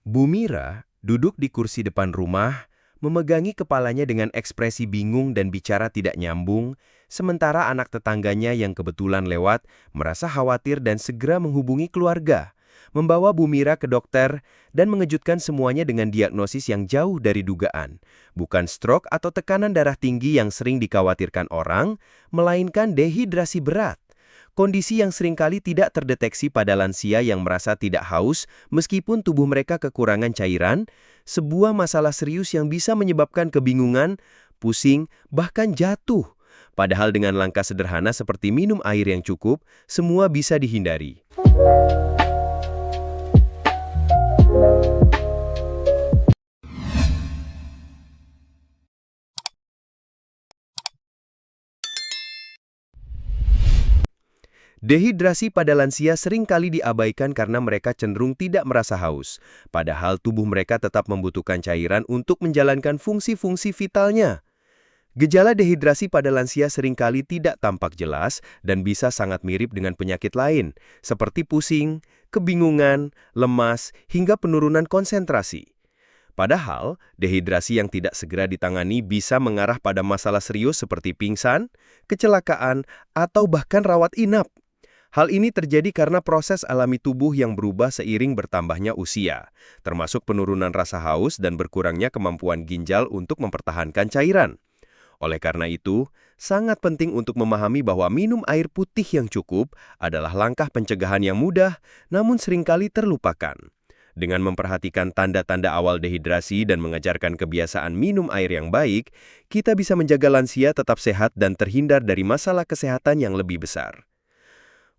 Bu Mira duduk di kursi depan rumah, memegangi kepalanya dengan ekspresi bingung dan bicara tidak nyambung, sementara anak tetangganya yang kebetulan lewat merasa khawatir dan segera menghubungi keluarga, membawa Bu Mira ke dokter dan mengejutkan semuanya dengan diagnosis yang jauh dari dugaan. Bukan stroke atau tekanan darah tinggi yang sering dikhawatirkan orang, melainkan dehidrasi berat. Kondisi yang seringkali tidak terdeteksi pada lansia yang merasa tidak haus meskipun tubuh mereka kekurangan cairan, sebuah masalah serius yang bisa menyebabkan kebingungan, pusing, bahkan jatuh. Padahal dengan langkah sederhana seperti minum air yang cukup, semua bisa dihindari. Dehidrasi pada lansia seringkali diabaikan karena mereka cenderung tidak merasa haus, padahal tubuh mereka tetap membutuhkan cairan untuk menjalankan fungsi-fungsi vitalnya. Gejala dehidrasi pada lansia seringkali tidak tampak jelas dan bisa sangat mirip dengan penyakit lain, seperti pusing, kebingungan, lemas, hingga penurunan konsentrasi. Padahal, dehidrasi yang tidak segera ditangani bisa mengarah pada masalah serius seperti pingsan, kecelakaan, atau bahkan rawat inap. Hal ini terjadi karena proses alami tubuh yang berubah seiring bertambahnya usia, termasuk penurunan rasa haus dan berkurangnya kemampuan ginjal untuk mempertahankan cairan. Oleh karena itu, sangat penting untuk memahami bahwa minum air putih yang cukup adalah langkah pencegahan yang mudah, namun seringkali terlupakan. Dengan memperhatikan tanda-tanda awal dehidrasi dan mengajarkan kebiasaan minum air yang baik, kita bisa menjaga lansia tetap sehat dan terhindar dari masalah kesehatan yang lebih besar.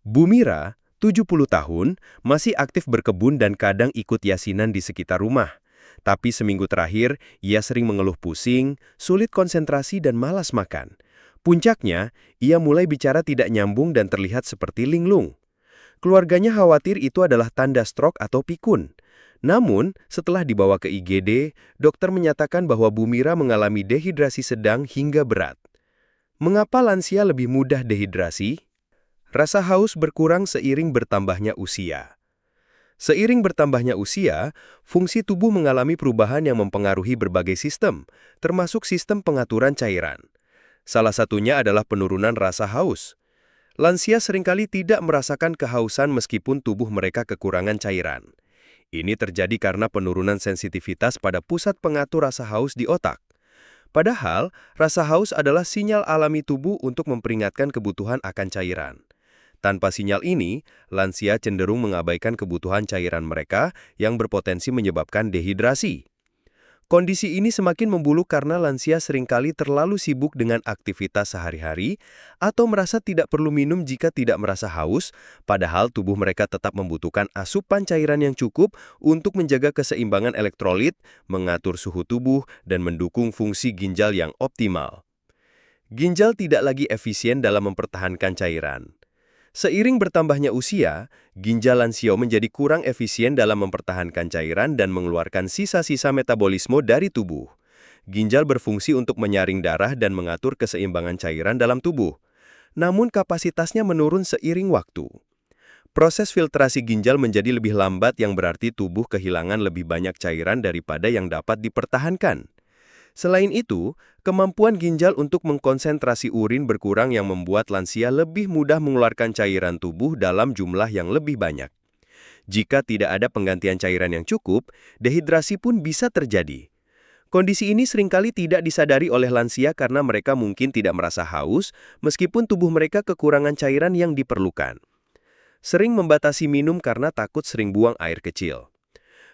Bu Mira, 70 tahun, masih aktif berkebun dan kadang ikut yasinan di sekitar rumah. Tapi seminggu terakhir, ia sering mengeluh pusing, sulit konsentrasi dan malas makan. Puncaknya, ia mulai bicara tidak nyambung dan terlihat seperti linglung. Keluarganya khawatir itu adalah tanda stroke atau pikun. Namun, setelah dibawa ke IGD, dokter menyatakan bahwa Bu Mira mengalami dehidrasi sedang hingga berat. Mengapa lansia lebih mudah dehidrasi? Rasa haus berkurang seiring bertambahnya usia. Seiring bertambahnya usia, fungsi tubuh mengalami perubahan yang mempengaruhi berbagai sistem, termasuk sistem pengaturan cairan. Salah satunya adalah penurunan rasa haus. Lansia seringkali tidak merasakan kehausan meskipun tubuh mereka kekurangan cairan. Ini terjadi karena penurunan sensitivitas pada pusat pengatur rasa haus di otak. Padahal, rasa haus adalah sinyal alami tubuh untuk memperingatkan kebutuhan akan cairan. Tanpa sinyal ini, lansia cenderung mengabaikan kebutuhan cairan mereka yang berpotensi menyebabkan dehidrasi. Kondisi ini semakin membulu karena lansia seringkali terlalu sibuk dengan aktivitas sehari-hari atau merasa tidak perlu minum jika tidak merasa haus, padahal tubuh mereka tetap membutuhkan asupan cairan yang cukup untuk menjaga keseimbangan elektrolit, mengatur suhu tubuh, dan mendukung fungsi ginjal yang optimal. Ginjal tidak lagi efisien dalam mempertahankan cairan. Seiring bertambahnya usia, ginjal lansia menjadi kurang efisien dalam mempertahankan cairan dan mengeluarkan sisa-sisa metabolisme dari tubuh. Ginjal berfungsi untuk menyaring darah dan mengatur keseimbangan cairan dalam tubuh. Namun kapasitasnya menurun seiring waktu. Proses filtrasi ginjal menjadi lebih lambat yang berarti tubuh kehilangan lebih banyak cairan daripada yang dapat dipertahankan. Selain itu, kemampuan ginjal untuk mengkonsentrasi urin berkurang yang membuat lansia lebih mudah mengeluarkan cairan tubuh dalam jumlah yang lebih banyak. Jika tidak ada penggantian cairan yang cukup, dehidrasi pun bisa terjadi. Kondisi ini seringkali tidak disadari oleh lansia karena mereka mungkin tidak merasa haus, meskipun tubuh mereka kekurangan cairan yang diperlukan. Sering membatasi minum karena takut sering buang air kecil.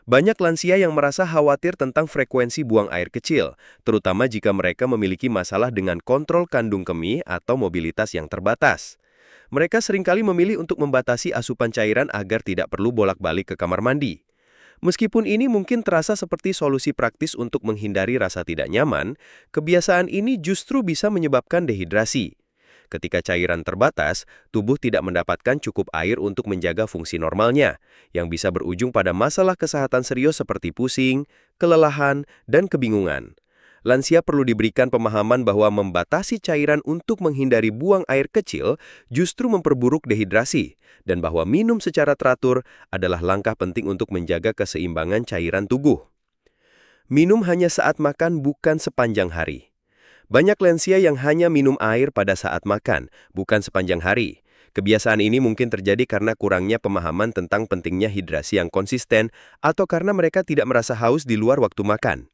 Banyak lansia yang merasa khawatir tentang frekuensi buang air kecil, terutama jika mereka memiliki masalah dengan kontrol kandung kemih atau mobilitas yang terbatas. Mereka seringkali memilih untuk membatasi asupan cairan agar tidak perlu bolak-balik ke kamar mandi. Meskipun ini mungkin terasa seperti solusi praktis untuk menghindari rasa tidak nyaman, kebiasaan ini justru bisa menyebabkan dehidrasi. Ketika cairan terbatas, tubuh tidak mendapatkan cukup air untuk menjaga fungsi normalnya, yang bisa berujung pada masalah kesehatan serius seperti pusing, kelelahan, dan kebingungan. Lansia perlu diberikan pemahaman bahwa membatasi cairan untuk menghindari buang air kecil justru memperburuk dehidrasi, dan bahwa minum secara teratur adalah langkah penting untuk menjaga keseimbangan cairan tubuh. Minum hanya saat makan, bukan sepanjang hari. Banyak lansia yang hanya minum air pada saat makan, bukan sepanjang hari. Kebiasaan ini mungkin terjadi karena kurangnya pemahaman tentang pentingnya hidrasi yang konsisten atau karena mereka tidak merasa haus di luar waktu makan.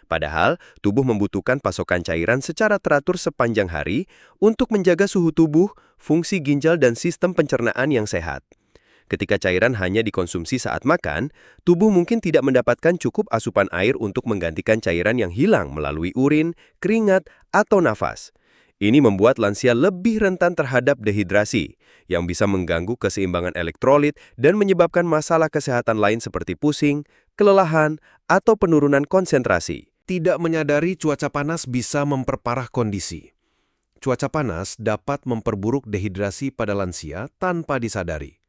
Padahal, tubuh membutuhkan pasokan cairan secara teratur sepanjang hari untuk menjaga suhu tubuh, fungsi ginjal, dan sistem pencernaan yang sehat. Ketika cairan hanya dikonsumsi saat makan, tubuh mungkin tidak mendapatkan cukup asupan air untuk menggantikan cairan yang hilang melalui urin, keringat, atau nafas. Ini membuat lansia lebih rentan terhadap dehidrasi, yang bisa mengganggu keseimbangan elektrolit dan menyebabkan masalah kesehatan lain seperti pusing, kelelahan, atau penurunan konsentrasi. Tidak menyadari cuaca panas bisa memperparah kondisi. Cuaca panas dapat memperburuk dehidrasi pada lansia tanpa disadari.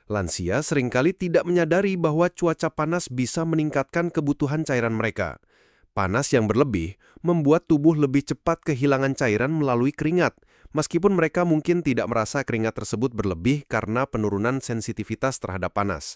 Lansia seringkali tidak menyadari bahwa cuaca panas bisa meningkatkan kebutuhan cairan mereka. Panas yang berlebih membuat tubuh lebih cepat kehilangan cairan melalui keringat, meskipun mereka mungkin tidak merasa keringat tersebut berlebih karena penurunan sensitivitas terhadap panas.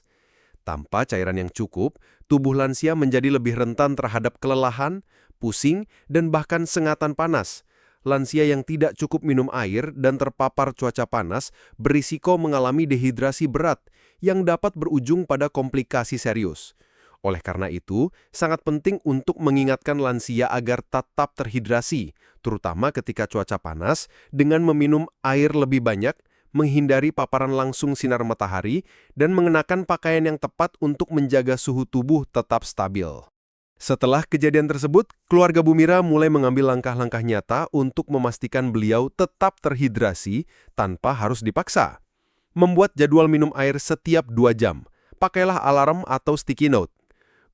Tanpa cairan yang cukup, tubuh lansia menjadi lebih rentan terhadap kelelahan, pusing, dan bahkan sengatan panas. Lansia yang tidak cukup minum air dan terpapar cuaca panas berisiko mengalami dehidrasi berat yang dapat berujung pada komplikasi serius. Oleh karena itu, sangat penting untuk mengingatkan lansia agar tetap terhidrasi, terutama ketika cuaca panas, dengan meminum air lebih banyak, menghindari paparan langsung sinar matahari, dan mengenakan pakaian yang tepat untuk menjaga suhu tubuh tetap stabil. Setelah kejadian tersebut, keluarga Bu Mira mulai mengambil langkah-langkah nyata untuk memastikan beliau tetap terhidrasi tanpa harus dipaksa. Membuat jadwal minum air setiap 2 jam. Pakailah alarm atau sticky note.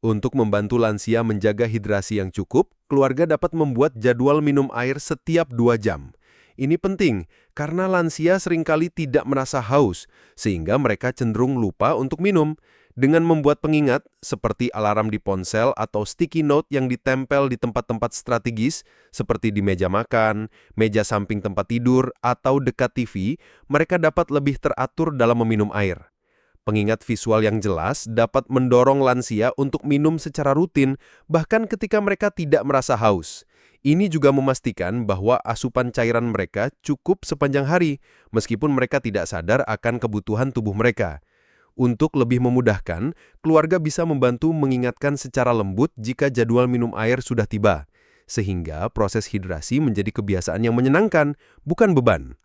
Untuk membantu lansia menjaga hidrasi yang cukup, keluarga dapat membuat jadwal minum air setiap 2 jam. Ini penting karena lansia seringkali tidak merasa haus, sehingga mereka cenderung lupa untuk minum. Dengan membuat pengingat, seperti alarm di ponsel atau sticky note yang ditempel di tempat-tempat strategis, seperti di meja makan, meja samping tempat tidur, atau dekat TV, mereka dapat lebih teratur dalam meminum air. Pengingat visual yang jelas dapat mendorong lansia untuk minum secara rutin, bahkan ketika mereka tidak merasa haus. Ini juga memastikan bahwa asupan cairan mereka cukup sepanjang hari, meskipun mereka tidak sadar akan kebutuhan tubuh mereka. Untuk lebih memudahkan, keluarga bisa membantu mengingatkan secara lembut jika jadwal minum air sudah tiba, sehingga proses hidrasi menjadi kebiasaan yang menyenangkan, bukan beban.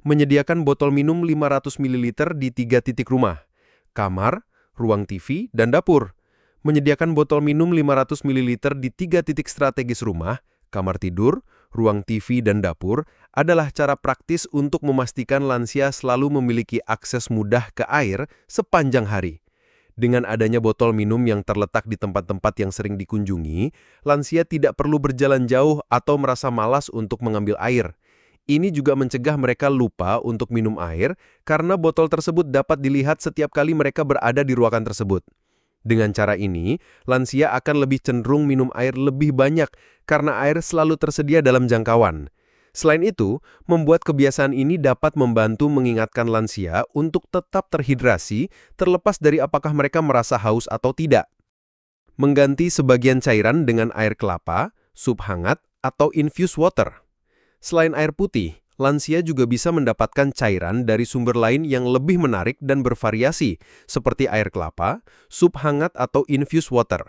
Menyediakan botol minum 500 ml di 3 titik rumah, kamar, ruang TV, dan dapur. Menyediakan botol minum 500 ml di 3 titik strategis rumah, kamar tidur, ruang TV, dan dapur adalah cara praktis untuk memastikan lansia selalu memiliki akses mudah ke air sepanjang hari. Dengan adanya botol minum yang terletak di tempat-tempat yang sering dikunjungi, lansia tidak perlu berjalan jauh atau merasa malas untuk mengambil air. Ini juga mencegah mereka lupa untuk minum air karena botol tersebut dapat dilihat setiap kali mereka berada di ruangan tersebut. Dengan cara ini, lansia akan lebih cenderung minum air lebih banyak karena air selalu tersedia dalam jangkauan. Selain itu, membuat kebiasaan ini dapat membantu mengingatkan lansia untuk tetap terhidrasi terlepas dari apakah mereka merasa haus atau tidak. Mengganti sebagian cairan dengan air kelapa, sup hangat, atau infused water. Selain air putih, lansia juga bisa mendapatkan cairan dari sumber lain yang lebih menarik dan bervariasi, seperti air kelapa, sup hangat, atau infused water.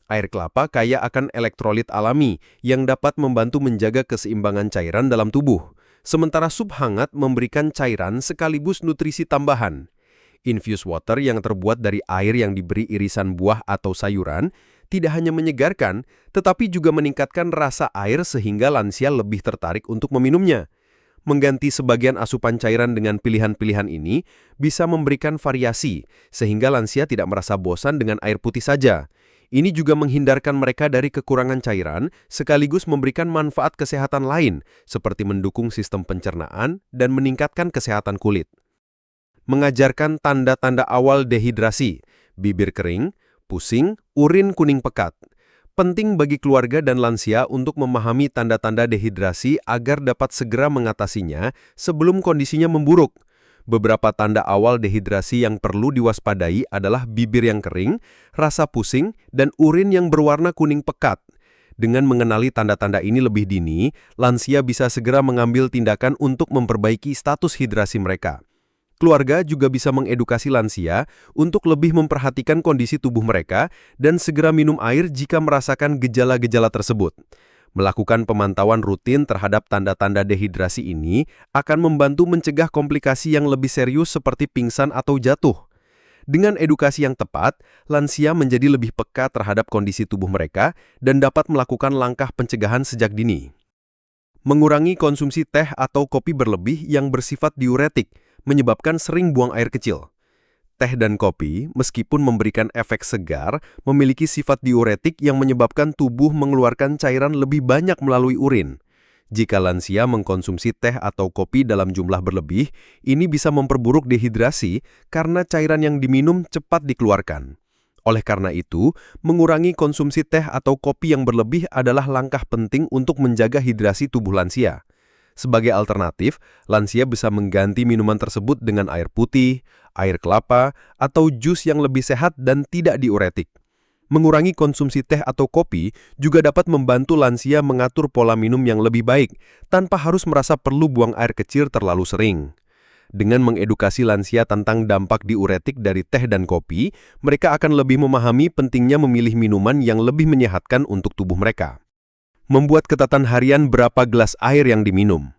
Air kelapa kaya akan elektrolit alami yang dapat membantu menjaga keseimbangan cairan dalam tubuh, sementara sup hangat memberikan cairan sekaligus nutrisi tambahan. Infused water yang terbuat dari air yang diberi irisan buah atau sayuran tidak hanya menyegarkan, tetapi juga meningkatkan rasa air sehingga lansia lebih tertarik untuk meminumnya. Mengganti sebagian asupan cairan dengan pilihan-pilihan ini bisa memberikan variasi, sehingga lansia tidak merasa bosan dengan air putih saja. Ini juga menghindarkan mereka dari kekurangan cairan, sekaligus memberikan manfaat kesehatan lain, seperti mendukung sistem pencernaan dan meningkatkan kesehatan kulit. Mengajarkan tanda-tanda awal dehidrasi, bibir kering, pusing, urin kuning pekat. Penting bagi keluarga dan lansia untuk memahami tanda-tanda dehidrasi agar dapat segera mengatasinya sebelum kondisinya memburuk. Beberapa tanda awal dehidrasi yang perlu diwaspadai adalah bibir yang kering, rasa pusing, dan urin yang berwarna kuning pekat. Dengan mengenali tanda-tanda ini lebih dini, lansia bisa segera mengambil tindakan untuk memperbaiki status hidrasi mereka. Keluarga juga bisa mengedukasi lansia untuk lebih memperhatikan kondisi tubuh mereka dan segera minum air jika merasakan gejala-gejala tersebut. Melakukan pemantauan rutin terhadap tanda-tanda dehidrasi ini akan membantu mencegah komplikasi yang lebih serius seperti pingsan atau jatuh. Dengan edukasi yang tepat, lansia menjadi lebih peka terhadap kondisi tubuh mereka dan dapat melakukan langkah pencegahan sejak dini. Mengurangi konsumsi teh atau kopi berlebih yang bersifat diuretik, menyebabkan sering buang air kecil. Teh dan kopi, meskipun memberikan efek segar, memiliki sifat diuretik yang menyebabkan tubuh mengeluarkan cairan lebih banyak melalui urin. Jika lansia mengkonsumsi teh atau kopi dalam jumlah berlebih, ini bisa memperburuk dehidrasi karena cairan yang diminum cepat dikeluarkan. Oleh karena itu, mengurangi konsumsi teh atau kopi yang berlebih adalah langkah penting untuk menjaga hidrasi tubuh lansia. Sebagai alternatif, lansia bisa mengganti minuman tersebut dengan air putih, air kelapa, atau jus yang lebih sehat dan tidak diuretik. Mengurangi konsumsi teh atau kopi juga dapat membantu lansia mengatur pola minum yang lebih baik, tanpa harus merasa perlu buang air kecil terlalu sering. Dengan mengedukasi lansia tentang dampak diuretik dari teh dan kopi, mereka akan lebih memahami pentingnya memilih minuman yang lebih menyehatkan untuk tubuh mereka. Membuat catatan harian berapa gelas air yang diminum.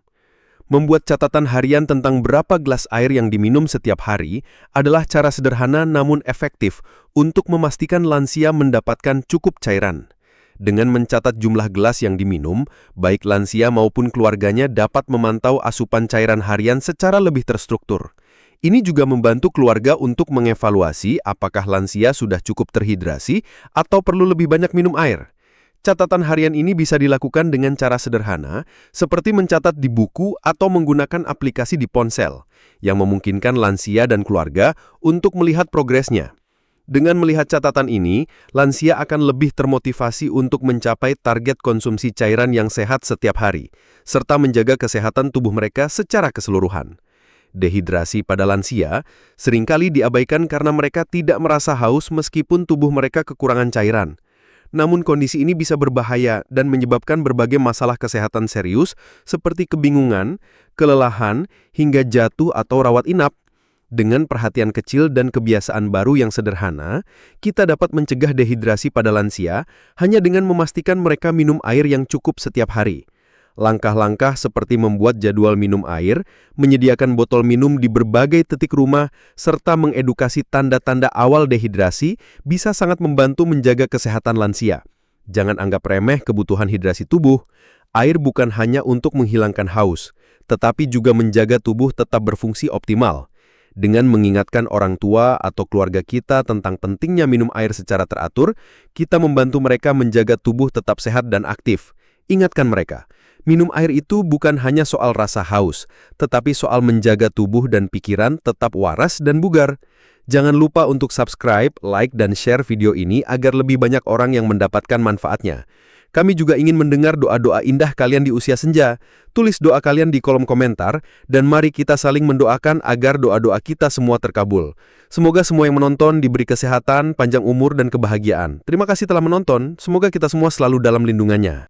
Membuat catatan harian tentang berapa gelas air yang diminum setiap hari adalah cara sederhana namun efektif untuk memastikan lansia mendapatkan cukup cairan. Dengan mencatat jumlah gelas yang diminum, baik lansia maupun keluarganya dapat memantau asupan cairan harian secara lebih terstruktur. Ini juga membantu keluarga untuk mengevaluasi apakah lansia sudah cukup terhidrasi atau perlu lebih banyak minum air. Catatan harian ini bisa dilakukan dengan cara sederhana, seperti mencatat di buku atau menggunakan aplikasi di ponsel, yang memungkinkan lansia dan keluarga untuk melihat progresnya. Dengan melihat catatan ini, lansia akan lebih termotivasi untuk mencapai target konsumsi cairan yang sehat setiap hari, serta menjaga kesehatan tubuh mereka secara keseluruhan. Dehidrasi pada lansia seringkali diabaikan karena mereka tidak merasa haus meskipun tubuh mereka kekurangan cairan. Namun kondisi ini bisa berbahaya dan menyebabkan berbagai masalah kesehatan serius seperti kebingungan, kelelahan, hingga jatuh atau rawat inap. Dengan perhatian kecil dan kebiasaan baru yang sederhana, kita dapat mencegah dehidrasi pada lansia hanya dengan memastikan mereka minum air yang cukup setiap hari. Langkah-langkah seperti membuat jadwal minum air, menyediakan botol minum di berbagai titik rumah, serta mengedukasi tanda-tanda awal dehidrasi bisa sangat membantu menjaga kesehatan lansia. Jangan anggap remeh kebutuhan hidrasi tubuh. Air bukan hanya untuk menghilangkan haus, tetapi juga menjaga tubuh tetap berfungsi optimal. Dengan mengingatkan orang tua atau keluarga kita tentang pentingnya minum air secara teratur, kita membantu mereka menjaga tubuh tetap sehat dan aktif. Ingatkan mereka, minum air itu bukan hanya soal rasa haus, tetapi soal menjaga tubuh dan pikiran tetap waras dan bugar. Jangan lupa untuk subscribe, like, dan share video ini agar lebih banyak orang yang mendapatkan manfaatnya. Kami juga ingin mendengar doa-doa indah kalian di usia senja. Tulis doa kalian di kolom komentar, dan mari kita saling mendoakan agar doa-doa kita semua terkabul. Semoga semua yang menonton diberi kesehatan, panjang umur, dan kebahagiaan. Terima kasih telah menonton, semoga kita semua selalu dalam lindungannya.